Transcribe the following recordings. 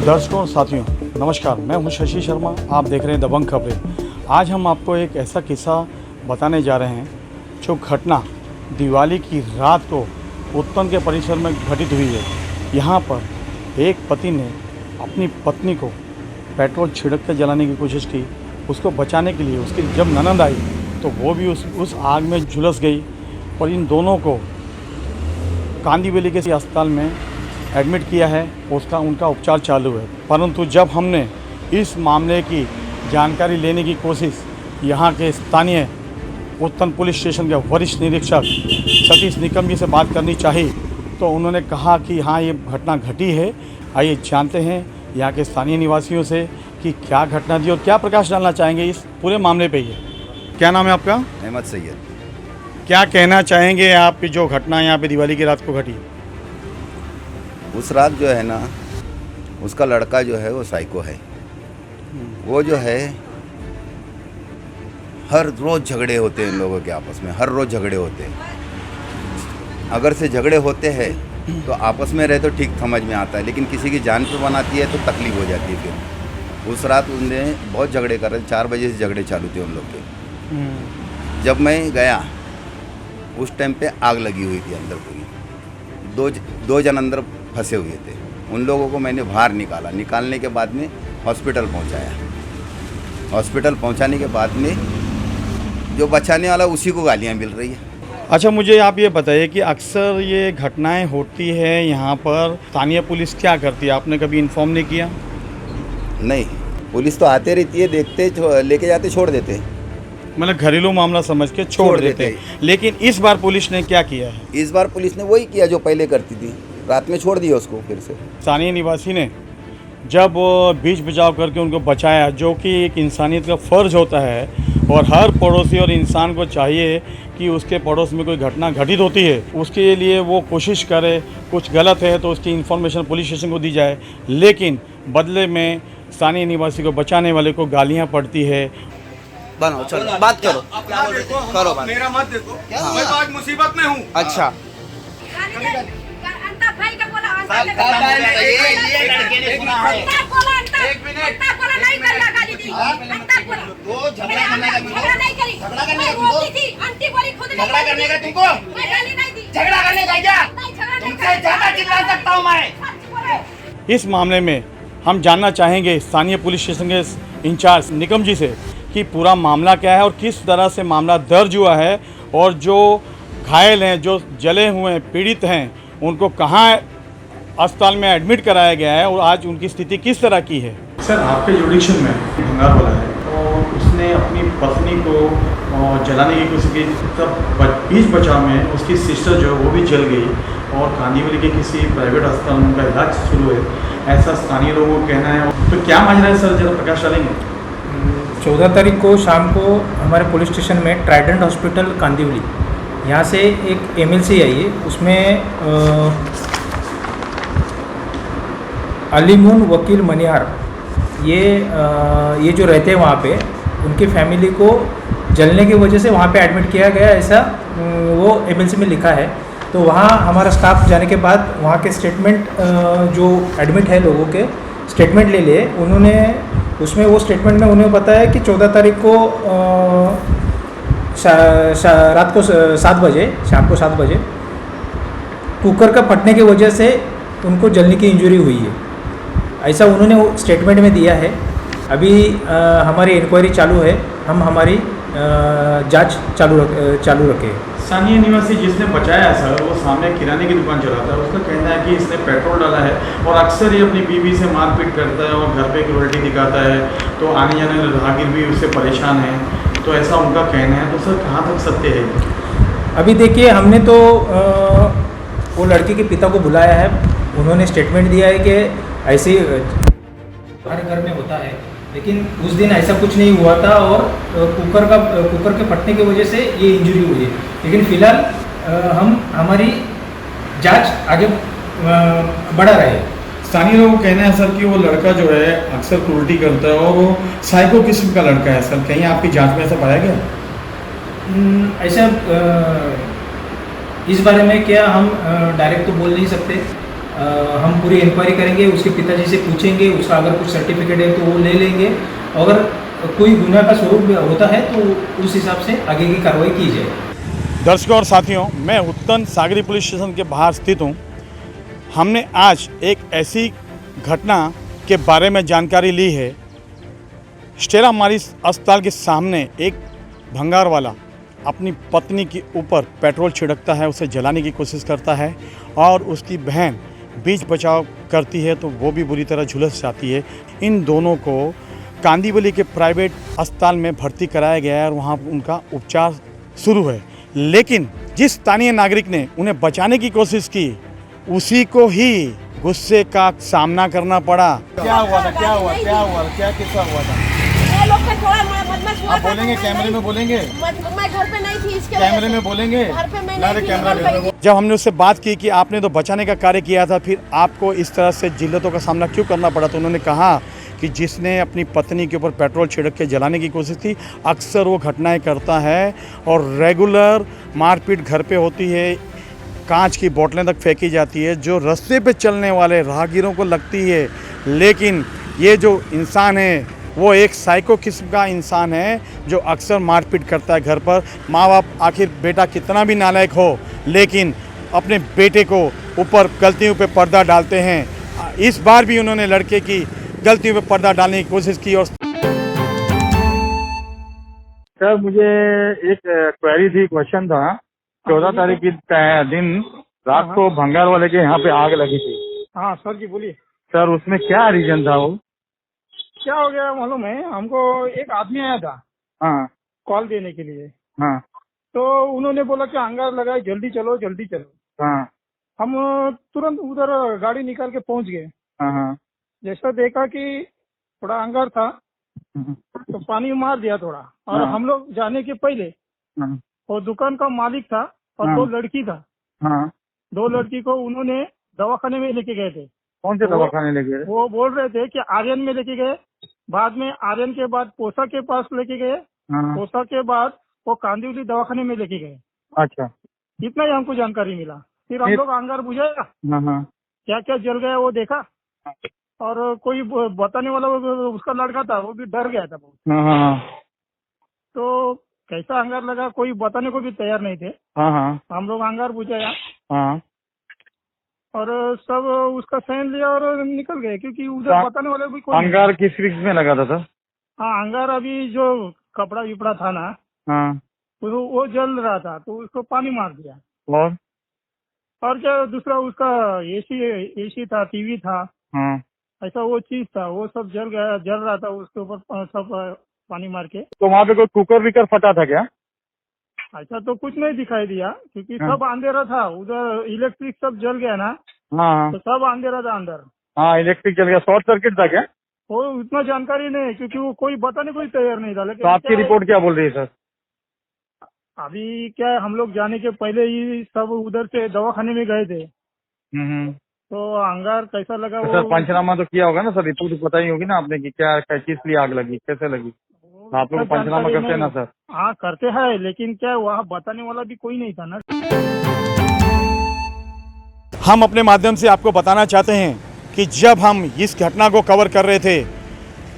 दर्शकों और साथियों नमस्कार, मैं हूं शशि शर्मा। आप देख रहे हैं दबंग खबरें। आज हम आपको एक ऐसा किस्सा बताने जा रहे हैं जो घटना दिवाली की रात को उत्तन के परिसर में घटित हुई है। यहां पर एक पति ने अपनी पत्नी को पेट्रोल छिड़क कर जलाने की कोशिश की। उसको बचाने के लिए उसकी जब ननद आई तो वो भी उस आग में झुलस गई और इन दोनों को कांदीवली के अस्पताल में एडमिट किया है। उनका उपचार चालू है। परंतु जब हमने इस मामले की जानकारी लेने की कोशिश यहाँ के स्थानीय उत्तन पुलिस स्टेशन के वरिष्ठ निरीक्षक सतीश निकम जी से बात करनी चाहिए तो उन्होंने कहा कि हाँ, ये घटना घटी है। आइए जानते हैं यहाँ के स्थानीय निवासियों से कि क्या घटना थी और क्या प्रकाश डालना चाहेंगे इस पूरे मामले पे। ये क्या नाम है आपका? अहमद सैयद। क्या कहना चाहेंगे आप की जो घटना यहाँ पे दिवाली की रात को घटी? उस रात जो है ना, उसका लड़का जो है वो साइको है। वो जो है हर रोज़ झगड़े होते हैं इन लोगों के आपस में, हर रोज़ झगड़े होते हैं। अगर से झगड़े होते हैं तो आपस में रहे तो ठीक समझ में आता है, लेकिन किसी की जान पे बनाती है तो तकलीफ हो जाती है। फिर उस रात उनने बहुत झगड़े कर रहे, 4 बजे से झगड़े चालू थे उन लोग के। जब मैं गया उस टाइम पे आग लगी हुई थी अंदर पूरी। दो जन अंदर फंसे हुए थे। उन लोगों को मैंने बाहर निकालने के बाद में हॉस्पिटल पहुंचाया। हॉस्पिटल पहुंचाने के बाद में जो बचाने वाला उसी को गालियां मिल रही है। अच्छा, मुझे आप ये बताइए कि अक्सर ये घटनाएं होती है यहाँ पर, स्थानीय पुलिस क्या करती है? आपने कभी इन्फॉर्म नहीं किया? नहीं, पुलिस तो आते रहती है, देखते, लेके जाते, छोड़ देते। मतलब घरेलू मामला समझ के छोड़ देते। लेकिन इस बार पुलिस ने क्या किया है? इस बार पुलिस ने वही किया जो पहले करती थी, रात में छोड़ दिया उसको फिर से। स्थानीय निवासी ने जब बीच बचाव करके उनको बचाया, जो कि एक इंसानियत का फ़र्ज होता है और हर पड़ोसी और इंसान को चाहिए कि उसके पड़ोस में कोई घटना घटित होती है उसके लिए वो कोशिश करे। कुछ गलत है तो उसकी इन्फॉर्मेशन पुलिस स्टेशन को दी जाए, लेकिन बदले में स्थानीय निवासी को बचाने वाले को गालियाँ पड़ती है। बनो, चलो बात करो, करो बात। मेरा मत देखो, मैं तो आज मुसीबत में हूँ। अच्छा, इस मामले में हम जानना चाहेंगे स्थानीय पुलिस स्टेशन के इंचार्ज निकम जी से कि पूरा मामला क्या है और किस तरह से मामला दर्ज हुआ है और जो घायल हैं, जो जले हुए पीड़ित हैं, उनको कहाँ अस्पताल में एडमिट कराया गया है और आज उनकी स्थिति किस तरह की है। सर, आपके जुडिक्शन में भंगार वाला है और उसने अपनी पत्नी को जलाने की कोशिश की। तब बीच बचाव में उसकी सिस्टर जो है वो भी जल गई और कांदीवली के किसी प्राइवेट अस्पताल में उनका इलाज शुरू है, ऐसा स्थानीय लोगों का कहना है। तो क्या माजरा है सर, जरा प्रकाश डालेंगे? 14 तारीख को शाम को हमारे पुलिस स्टेशन में ट्राइडेंट हॉस्पिटल कांदीवली, यहाँ से एक एमएलसी आई है। उसमें अलीमुन वकील मनिहार ये जो रहते हैं वहाँ पे, उनकी फैमिली को जलने की वजह से वहाँ पे एडमिट किया गया, ऐसा वो एमएलसी में लिखा है। तो वहाँ हमारा स्टाफ जाने के बाद वहाँ के स्टेटमेंट, जो एडमिट है लोगों के स्टेटमेंट ले लिए उन्होंने। उसमें वो स्टेटमेंट में उन्हें बताया कि 14 तारीख को रात को 7 बजे, शाम को 7 बजे कुकर का फटने की वजह से उनको जलने की इंजरी हुई है, ऐसा उन्होंने वो स्टेटमेंट में दिया है। अभी हमारी इंक्वायरी चालू है, हम हमारी जांच चालू रखे। स्थानीय निवासी जिसने बचाया सर, वो सामने किराने की दुकान चलाता है। उसका कहना है कि इसने पेट्रोल डाला है और अक्सर ये अपनी बीवी से मारपीट करता है और घर पे क्रूरटी दिखाता है, तो आने जाने वाले राहगीर भी उससे परेशान हैं, तो ऐसा उनका कहना है। तो सर, कहाँ तक सत्य है? अभी देखिए, हमने तो वो लड़के के पिता को बुलाया है। उन्होंने स्टेटमेंट दिया है कि ऐसे हर घर में होता है, लेकिन उस दिन ऐसा कुछ नहीं हुआ था और कुकर के फटने की वजह से ये इंजरी हुई है। लेकिन फिलहाल हम हमारी जांच आगे बढ़ा रहे हैं। स्थानीय लोगों का कहना है सर कि वो लड़का जो है अक्सर उल्टी करता है और वो साइको किस्म का लड़का है। सर, कहीं आपकी जांच में ऐसा पाया गया? ऐसा इस बारे में क्या हम डायरेक्ट तो बोल नहीं सकते, हम पूरी इंक्वायरी करेंगे, उसके पिताजी से पूछेंगे, उसका अगर कुछ सर्टिफिकेट है तो वो ले लेंगे। अगर कोई गुनाह का स्वरूप होता है तो उस हिसाब से आगे की कार्रवाई की जाए। दर्शकों और साथियों, मैं उत्तन सागरी पुलिस स्टेशन के बाहर स्थित हूँ। हमने आज एक ऐसी घटना के बारे में जानकारी ली है। स्टेला मारिस अस्पताल के सामने एक भंगार वाला अपनी पत्नी के ऊपर पेट्रोल छिड़कता है, उसे जलाने की कोशिश करता है और उसकी बहन बीच बचाव करती है तो वो भी बुरी तरह झुलस जाती है। इन दोनों को कांदीवली के प्राइवेट अस्पताल में भर्ती कराया गया है और वहाँ उनका उपचार शुरू है। लेकिन जिस स्थानीय नागरिक ने उन्हें बचाने की कोशिश की, उसी को ही गुस्से का सामना करना पड़ा। क्या हुआ था? क्या किस्सा हुआ था? ये लोग का थोड़ा बदमाश हुआ आप था। बोलेंगे कैमरे में बोलेंगे? मैं घर पे नहीं थी, इसके कैमरे वजह में से। बोलेंगे? घर पे मैं ना रे, नहीं थी, कैमरा घर पे ले। जब हमने उससे बात की कि आपने तो बचाने का कार्य किया था, फिर आपको इस तरह से जिल्लतों का सामना क्यों करना पड़ा, तो उन्होंने कहा कि जिसने अपनी पत्नी के ऊपर पेट्रोल छिड़क के जलाने की कोशिश की, अक्सर वो घटनाएं करता है और रेगुलर मारपीट घर पे होती है। कांच की बोतलें तक फेंकी जाती है जो रास्ते पे चलने वाले राहगीरों को लगती है। लेकिन ये जो इंसान है वो एक साइको किस्म का इंसान है जो अक्सर मारपीट करता है घर पर। माँ बाप आखिर बेटा कितना भी नालायक हो, लेकिन अपने बेटे को ऊपर गलतियों पे पर्दा डालते हैं। इस बार भी उन्होंने लड़के की गलतियों पे पर्दा डालने की कोशिश की। और सर, मुझे एक क्वेरी थी, क्वेश्चन था। 14 तारीख की दिन रात को भंगार वाले के यहाँ पे आग लगी थी। हाँ सर जी, बोलिए। सर, उसमें क्या रीजन था? वो क्या हो गया मालूम है हमको? एक आदमी आया था हाँ कॉल देने के लिए, हाँ तो उन्होंने बोला कि अंगार लगाए, जल्दी चलो जल्दी चलो। हाँ हम तुरंत उधर गाड़ी निकाल के पहुंच गए। हाँ हाँ जैसा देखा कि थोड़ा अंगार था तो पानी मार दिया थोड़ा। और हाँ। हम लोग जाने के पहले हाँ वो दुकान का मालिक था और हाँ। 2 लड़की था। हाँ। 2 लड़की को उन्होंने दवाखाने में लेके गए थे। कौन से दवाखाने लगे? वो बोल रहे थे कि आर्यन में लेके गए, बाद में आर्यन के बाद पोसा के पास लेके गए, हाँ। पोसा के बाद वो कांदिवली दवाखाने में लेके गए। अच्छा। इतना ही हमको जानकारी मिला। फिर हम फिर- लोग अंगार बुझाया, हाँ हाँ क्या क्या जल गया वो देखा। और कोई बताने वाला उसका लड़का था, वो भी डर गया था बहुत। हाँ हाँ तो कैसा अंगार लगा कोई बताने को भी तैयार नहीं थे। हाँ हाँ हम लोग अंगार बुझाया हाँ। और सब उसका साइन लिया और निकल गए, क्योंकि उधर हाँ। बताने वाला भी कोई नहीं। अंगार किस रिक्स में लगा था सर? हाँ, अंगार अभी जो कपड़ा विपड़ा था ना, हाँ। वो जल रहा था तो उसको पानी मार दिया। और क्या दूसरा उसका एसी था, टीवी था, हाँ। ऐसा वो चीज था, वो सब जल गया, जल रहा था उसके ऊपर सब पानी मार के। तो वहाँ पे कोई कुकर विकर फटा था क्या? ऐसा तो कुछ नहीं दिखाई दिया, क्योंकि हाँ। सब अंधेरा था उधर, इलेक्ट्रिक सब जल गया ना, हाँ तो सब अंधेरा था अंदर। हाँ। इलेक्ट्रिक चल गया, शॉर्ट सर्किट था क्या? वो उतना जानकारी नहीं, क्योंकि वो कोई बताने को ही तैयार नहीं था। तो लेकिन आपकी क्या है, रिपोर्ट क्या बोल रही है सर? अभी क्या है, हम लोग जाने के पहले ही सब उधर से दवाखाने में गए थे, तो अंगार कैसा लगा तो वो सर पंचनामा तो किया होगा ना सर? रिपोर्ट पता ही होगी ना आपने कि क्या किस लिए आग लगी, कैसे लगी? आप लोग पंचनामा जानकारी करते हैं ना नहीं। सर? हाँ करते हैं, लेकिन क्या वहाँ बताने वाला भी कोई नहीं था ना। हम अपने माध्यम से आपको बताना चाहते हैं कि जब हम इस घटना को कवर कर रहे थे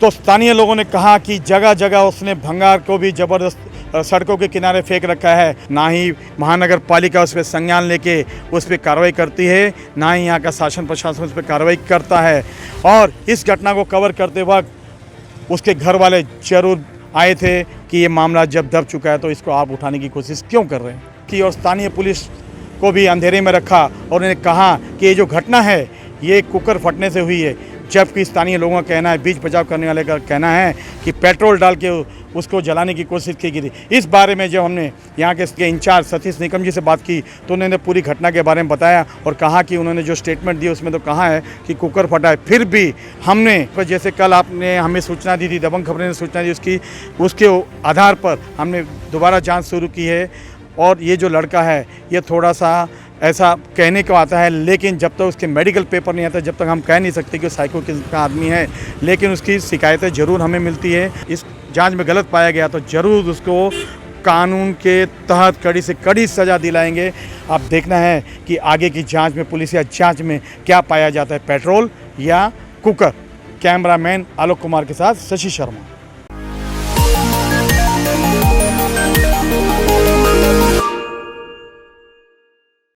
तो स्थानीय लोगों ने कहा कि जगह जगह उसने भंगार को भी जबरदस्त सड़कों के किनारे फेंक रखा है। ना ही महानगर पालिका उस पर संज्ञान लेके उस पर कार्रवाई करती है, ना ही यहाँ का शासन प्रशासन उस पर कार्रवाई करता है। और इस घटना को कवर करते वक्त उसके घर वाले जरूर आए थे कि ये मामला जब दब चुका है तो इसको आप उठाने की कोशिश क्यों कर रहे हैं कि, और स्थानीय पुलिस को भी अंधेरे में रखा और उन्होंने कहा कि ये जो घटना है ये कुकर फटने से हुई है। जबकि स्थानीय लोगों का कहना है, बीच बचाव करने वाले का कहना है कि पेट्रोल डाल के उसको जलाने की कोशिश की गई थी। इस बारे में जब हमने यहाँ के इंचार्ज सतीश निकम जी से बात की तो उन्होंने पूरी घटना के बारे में बताया और कहा कि उन्होंने जो स्टेटमेंट दी उसमें तो कहा है कि कुकर फटा है। फिर भी हमने जैसे कल आपने हमें सूचना दी थी, दबंग खबरें ने सूचना दी, उसके आधार पर हमने दोबारा जाँच शुरू की है। और ये जो लड़का है ये थोड़ा सा ऐसा कहने को आता है, लेकिन जब तक उसके मेडिकल पेपर नहीं आता जब तक हम कह नहीं सकते कि साइको किस्म का आदमी है। लेकिन उसकी शिकायतें ज़रूर हमें मिलती है। इस जांच में गलत पाया गया तो ज़रूर उसको कानून के तहत कड़ी से कड़ी सज़ा दिलाएंगे। अब देखना है कि आगे की जांच में, पुलिस या जांच में क्या पाया जाता है, पेट्रोल या कुकर। कैमरामैन आलोक कुमार के साथ शशि शर्मा।